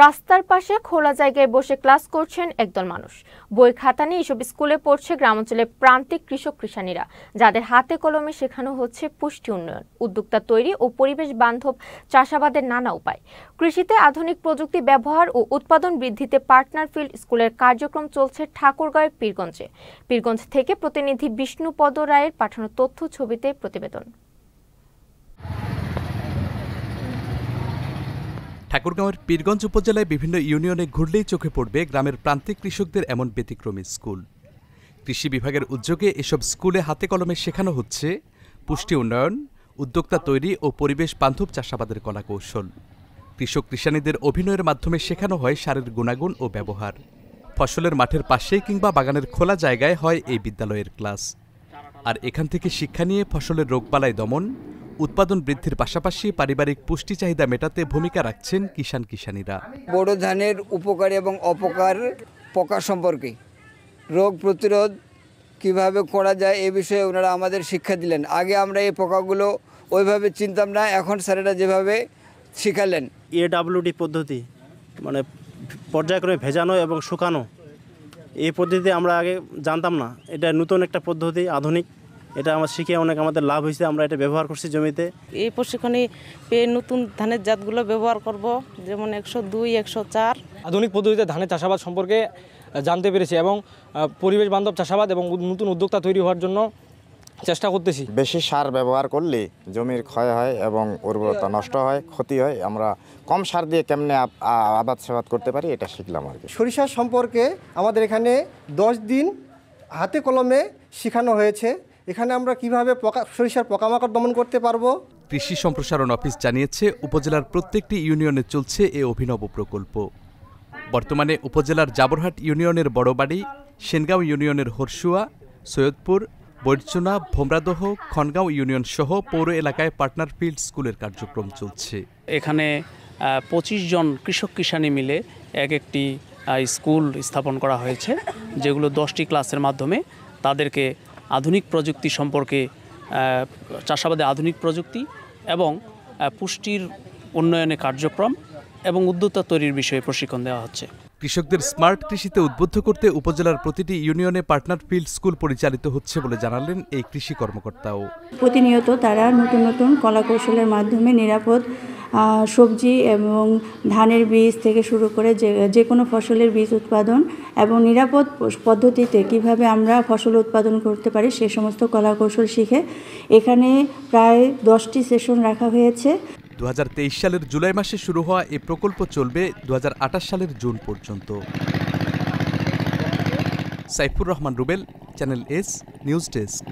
রাস্তার পাশে খোলা জায়গায় বসে ক্লাস করছেন একদল মানুষ। বই খাতা নিয়ে এসব স্কুলে পড়ছে গ্রামাঞ্চলের প্রান্তিক কৃষক কিষানীরা, যাদের হাতে কলমে শেখানো হচ্ছে পুষ্টি উন্নয়ন, উদ্যোক্তা তৈরি ও পরিবেশ বান্ধব চাষাবাদের নানা উপায়। কৃষিতে আধুনিক প্রযুক্তি ব্যবহার ও উৎপাদন বৃদ্ধিতে পার্টনার ফিল্ড স্কুলের কার্যক্রম চলছে ঠাকুরগাঁওয়ের পীরগঞ্জে। পীরগঞ্জ থেকে প্রতিনিধি বিষ্ণুপদ রায়ের পাঠানো তথ্য ছবিতে প্রতিবেদন। ঠাকুরগাঁওয়ের পীরগঞ্জ উপজেলায় বিভিন্ন ইউনিয়নে ঘুরলেই চোখে পড়বে গ্রামের প্রান্তিক কৃষকদের এমন ব্যতিক্রমী স্কুল। কৃষি বিভাগের উদ্যোগে এসব স্কুলে হাতে কলমে শেখানো হচ্ছে পুষ্টি উন্নয়ন, উদ্যোক্তা তৈরি ও পরিবেশ বান্ধব চাষাবাদের কলাকৌশল। কৃষক কৃষানীদের অভিনয়ের মাধ্যমে শেখানো হয় সারের গুণাগুণ ও ব্যবহার। ফসলের মাঠের পাশেই কিংবা বাগানের খোলা জায়গায় হয় এই বিদ্যালয়ের ক্লাস। আর এখান থেকে শিক্ষা নিয়ে ফসলের রোগবালাই দমন, উৎপাদন বৃদ্ধির পাশাপাশি পারিবারিক পুষ্টি চাহিদা মেটাতে ভূমিকা রাখছেন কিষানীরা। বোরো ধানের উপকার এবং অপকার পোকা সম্পর্কে, রোগ প্রতিরোধ কিভাবে করা যায় এ বিষয়ে ওনারা আমাদের শিক্ষা দিলেন। আগে আমরা এই পোকাগুলো ওইভাবে চিনতাম না, এখন স্যারেরা যেভাবে শিখালেন। AWD পদ্ধতি মানে পর্যায়ক্রমে ভেজানো এবং শুকানো, এই পদ্ধতি আমরা আগে জানতাম না। এটা নতুন একটা পদ্ধতি, আধুনিক। এটা আমার শিখে অনেক আমাদের লাভ হয়েছে, আমরা এটা ব্যবহার করছি জমিতে। এই প্রশিক্ষণে পেয়ে নতুন ধানের জাতগুলো ব্যবহার করব, যেমন 102, 104। আধুনিক পদ্ধতিতে ধানের চাষাবাদ সম্পর্কে জানতে পেরেছি এবং পরিবেশ বান্ধব চাষাবাদ এবং নতুন উদ্যোক্তা তৈরি হওয়ার জন্য চেষ্টা করতেছি। বেশি সার ব্যবহার করলে জমির ক্ষয় হয় এবং উর্বরতা নষ্ট হয়, ক্ষতি হয়। আমরা কম সার দিয়ে কেমনে আবাদ সাবাদ করতে পারি এটা শিখলাম আর কি। সরিষা সম্পর্কে আমাদের এখানে 10 দিন হাতে কলমে শেখানো হয়েছে। এখানে আমরা কিভাবে সরিষার পোকামাকড় দমন করতে পারবো। কৃষি সম্প্রসারণ অফিস জানিয়েছে, উপজেলার প্রত্যেকটি ইউনিয়নে চলছে এ অভিনব প্রকল্প। বর্তমানে উপজেলার জাবরহাট ইউনিয়নের বড়বাড়ি, সেনগাঁও ইউনিয়নের হরসুয়া, সৈয়দপুর, বৈরচুনা, ভোমরাদহ, খনগাঁও ইউনিয়ন সহ পৌর এলাকায় পার্টনার ফিল্ড স্কুলের কার্যক্রম চলছে। এখানে 25 জন কৃষক কিষানী মিলে একটি স্কুল স্থাপন করা হয়েছে, যেগুলো 10টি ক্লাসের মাধ্যমে তাদেরকে আধুনিক প্রযুক্তি সম্পর্কে, চাষাবাদে আধুনিক প্রযুক্তি এবং পুষ্টির উন্নয়নে কার্যক্রম এবং উদ্যোক্তা তৈরির বিষয়ে প্রশিক্ষণ দেওয়া হচ্ছে। কৃষকদের স্মার্ট কৃষিতে উদ্বুদ্ধ করতে উপজেলার প্রতিটি ইউনিয়নে পার্টনার ফিল্ড স্কুল পরিচালিত হচ্ছে বলে জানালেন এই কৃষি কর্মকর্তাও। প্রতিনিয়ত তারা নতুন নতুন কলাকৌশলের মাধ্যমে নিরাপদ সবজি এবং ধানের বীজ থেকে শুরু করে যে কোনো ফসলের বীজ উৎপাদন এবং নিরাপদ পদ্ধতিতে কিভাবে আমরা ফসল উৎপাদন করতে পারি সে সমস্ত কলাকৌশল শিখে এখানে প্রায় 10টি সেশন রাখা হয়েছে। 2023 সালের জুলাই মাসে শুরু হওয়া এই প্রকল্প চলবে 2028 সালের জুন পর্যন্ত। Saifur Rahman Rubel, channel S news desk.